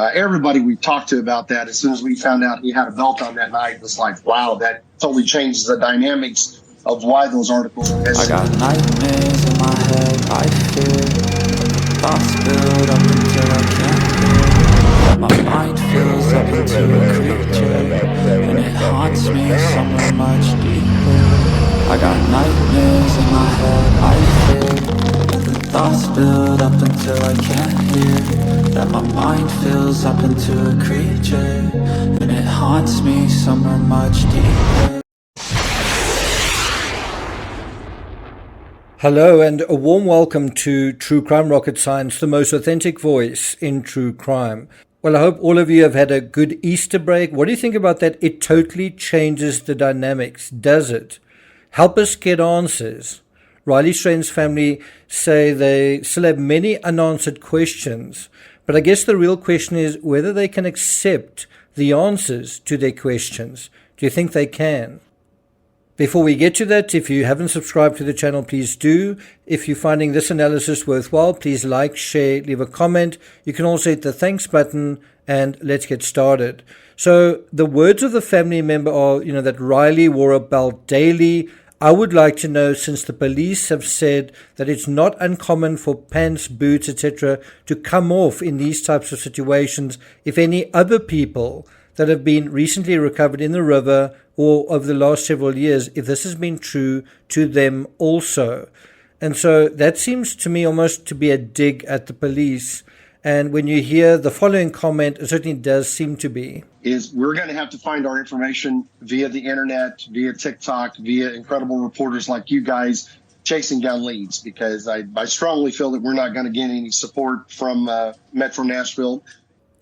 Everybody we talked to about that, as soon as we found out he had a belt on that night, was like, wow, that totally changes the dynamics of why those articles. I got nightmares in my head, I fear thoughts build up until I can't hear. My mind fills up into a creature, and it haunts me somewhere much deeper. I got nightmares in my head, I fear the thoughts build up until I can't hear. That my mind fills up into a creature, and it haunts me somewhere much deeper. Hello and a warm welcome to True Crime Rocket Science, the most authentic voice in true crime. Well, I hope all of you have had a good Easter break. What do you think about that? It totally changes the dynamics, does it? Help us get answers. Riley Strain's family say they still have many unanswered questions, but I guess the real question is whether they can accept the answers to their questions. Do you think they can? Before we get to that, if you haven't subscribed to the channel, please do. If you're finding this analysis worthwhile, please like, share, leave a comment. You can also hit the thanks button, and let's get started. So the words of the family member are, that Riley wore a belt daily. I would like to know, since the police have said that it's not uncommon for pants, boots, etc. to come off in these types of situations, if any other people that have been recently recovered in the river or over the last several years, if this has been true to them also. And so that seems to me almost to be a dig at the police. And when you hear the following comment, it certainly does seem to be. Is we're going to have to find our information via the internet, via TikTok, via incredible reporters like you guys chasing down leads, because I strongly feel that we're not going to get any support from Metro Nashville.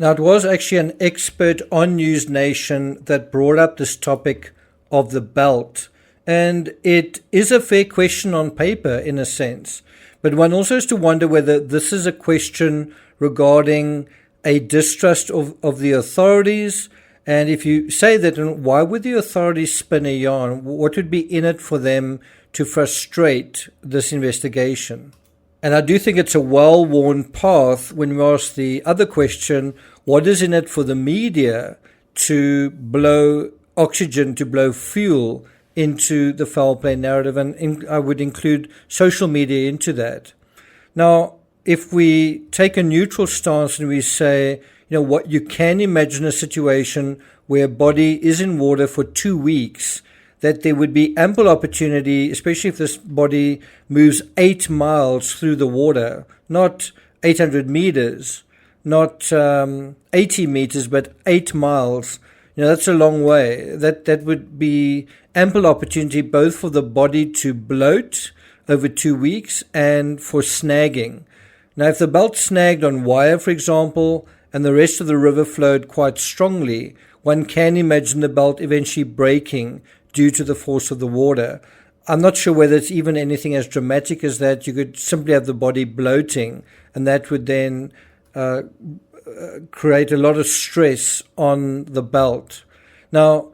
Now, it was actually an expert on News Nation that brought up this topic of the belt. And it is a fair question on paper, in a sense. But one also has to wonder whether this is a question regarding a distrust of the authorities. And if you say that, why would the authorities spin a yarn? What would be in it for them to frustrate this investigation? And I do think it's a well-worn path when we ask the other question, what is in it for the media to blow oxygen, to blow fuel into the foul play narrative? And I would include social media into that. Now, if we take a neutral stance and we say, what you can imagine a situation where a body is in water for 2 weeks, that there would be ample opportunity, especially if this body moves 8 miles through the water, not 800 meters, not 80 meters, but 8 miles. That's a long way. That would be ample opportunity both for the body to bloat over 2 weeks and for snagging. Now, if the belt snagged on wire, for example, and the rest of the river flowed quite strongly, one can imagine the belt eventually breaking due to the force of the water. I'm not sure whether it's even anything as dramatic as that. You could simply have the body bloating, and that would then create a lot of stress on the belt. Now,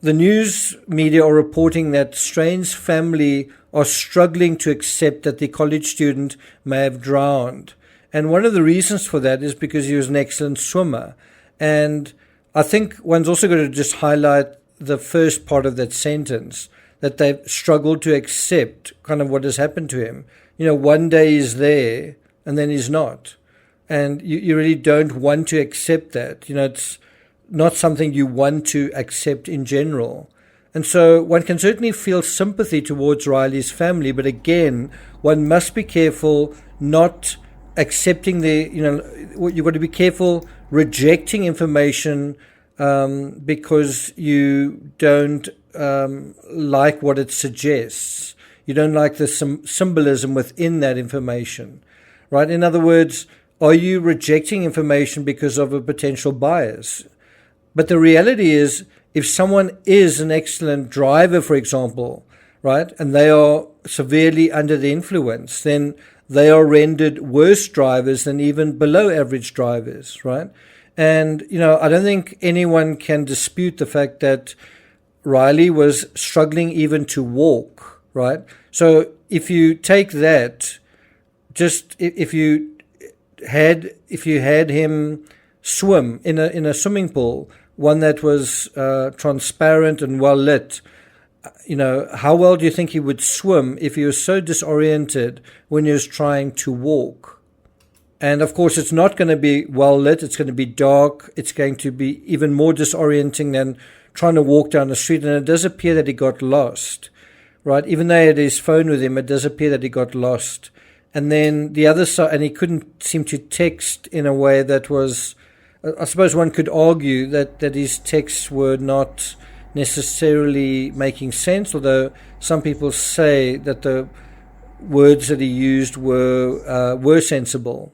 the news media are reporting that Strain's family are struggling to accept that the college student may have drowned. And one of the reasons for that is because he was an excellent swimmer. And I think one's also going to just highlight the first part of that sentence, that they've struggled to accept kind of what has happened to him. One day he's there and then he's not. And you really don't want to accept that. It's not something you want to accept in general. And so one can certainly feel sympathy towards Riley's family, but again, one must be careful not accepting you've got to be careful rejecting information because you don't like what it suggests. You don't like the symbolism within that information, right? In other words, are you rejecting information because of a potential bias? But the reality is, if someone is an excellent driver, for example, right, and they are severely under the influence, then they are rendered worse drivers than even below average drivers, right? And, I don't think anyone can dispute the fact that Riley was struggling even to walk, right? So if you take that, just if you had him swim in a swimming pool, one that was transparent and well lit, how well do you think he would swim if he was so disoriented when he was trying to walk? And of course, it's not going to be well lit. It's going to be dark. It's going to be even more disorienting than trying to walk down the street. And it does appear that he got lost, right? Even though he had his phone with him, it does appear that he got lost. And then the other side, and he couldn't seem to text in a way that was, I suppose one could argue that his texts were not necessarily making sense, although some people say that the words that he used were sensible.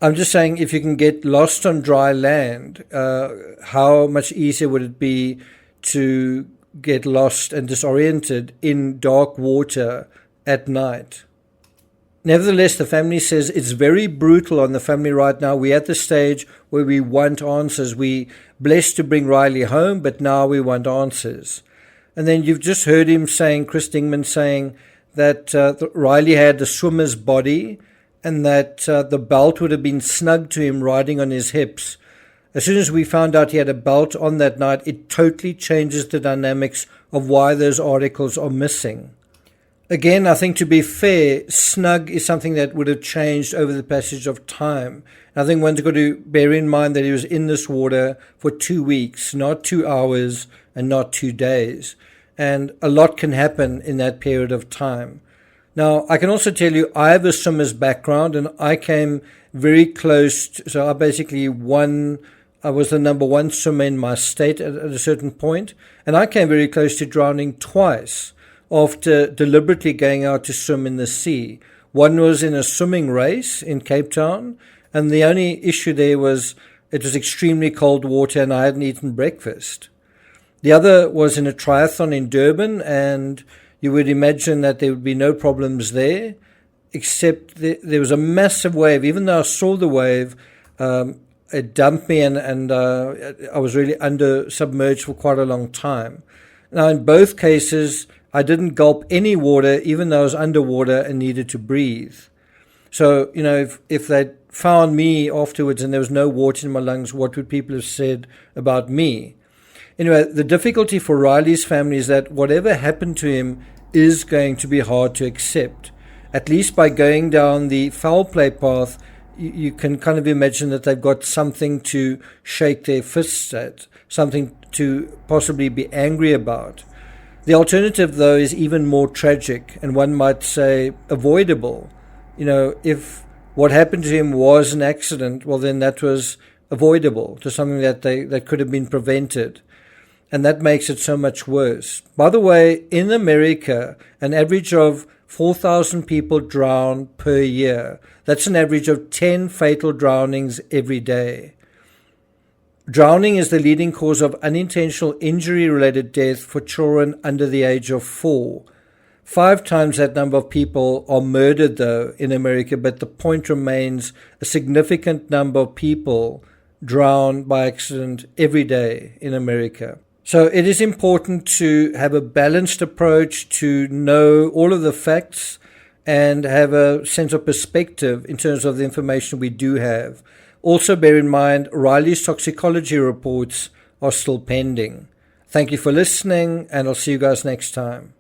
I'm just saying, if you can get lost on dry land, how much easier would it be to get lost and disoriented in dark water at night? Nevertheless, the family says it's very brutal on the family right now. We're at the stage where we want answers. We're blessed to bring Riley home, but now we want answers. And then you've just heard him saying, Chris Dingman saying, that Riley had a swimmer's body and that the belt would have been snug to him riding on his hips. As soon as we found out he had a belt on that night, it totally changes the dynamics of why those articles are missing. Again, I think to be fair, snug is something that would have changed over the passage of time. I think one's got to bear in mind that he was in this water for 2 weeks, not 2 hours and not 2 days. And a lot can happen in that period of time. Now, I can also tell you, I have a swimmer's background and I came very close. So I basically I was the number one swimmer in my state at a certain point. And I came very close to drowning twice after deliberately going out to swim in the sea. One was in a swimming race in Cape Town. And the only issue there was it was extremely cold water and I hadn't eaten breakfast. The other was in a triathlon in Durban, and you would imagine that there would be no problems there, except there was a massive wave. Even though I saw the wave, it dumped me and I was really submerged for quite a long time. Now, in both cases, I didn't gulp any water, even though I was underwater and needed to breathe. So, if they'd found me afterwards and there was no water in my lungs, what would people have said about me? Anyway, the difficulty for Riley's family is that whatever happened to him is going to be hard to accept. At least by going down the foul play path, you can kind of imagine that they've got something to shake their fists at, something to possibly be angry about. The alternative, though, is even more tragic, and one might say avoidable. If what happened to him was an accident, well, then that was avoidable, to something that could have been prevented. And that makes it so much worse. By the way, in America, an average of 4,000 people drown per year. That's an average of 10 fatal drownings every day. Drowning is the leading cause of unintentional injury-related death for children under the age of 4. 5 times that number of people are murdered, though, in America, but the point remains a significant number of people drown by accident every day in America. So it is important to have a balanced approach, to know all of the facts and have a sense of perspective in terms of the information we do have. Also bear in mind, Riley's toxicology reports are still pending. Thank you for listening, and I'll see you guys next time.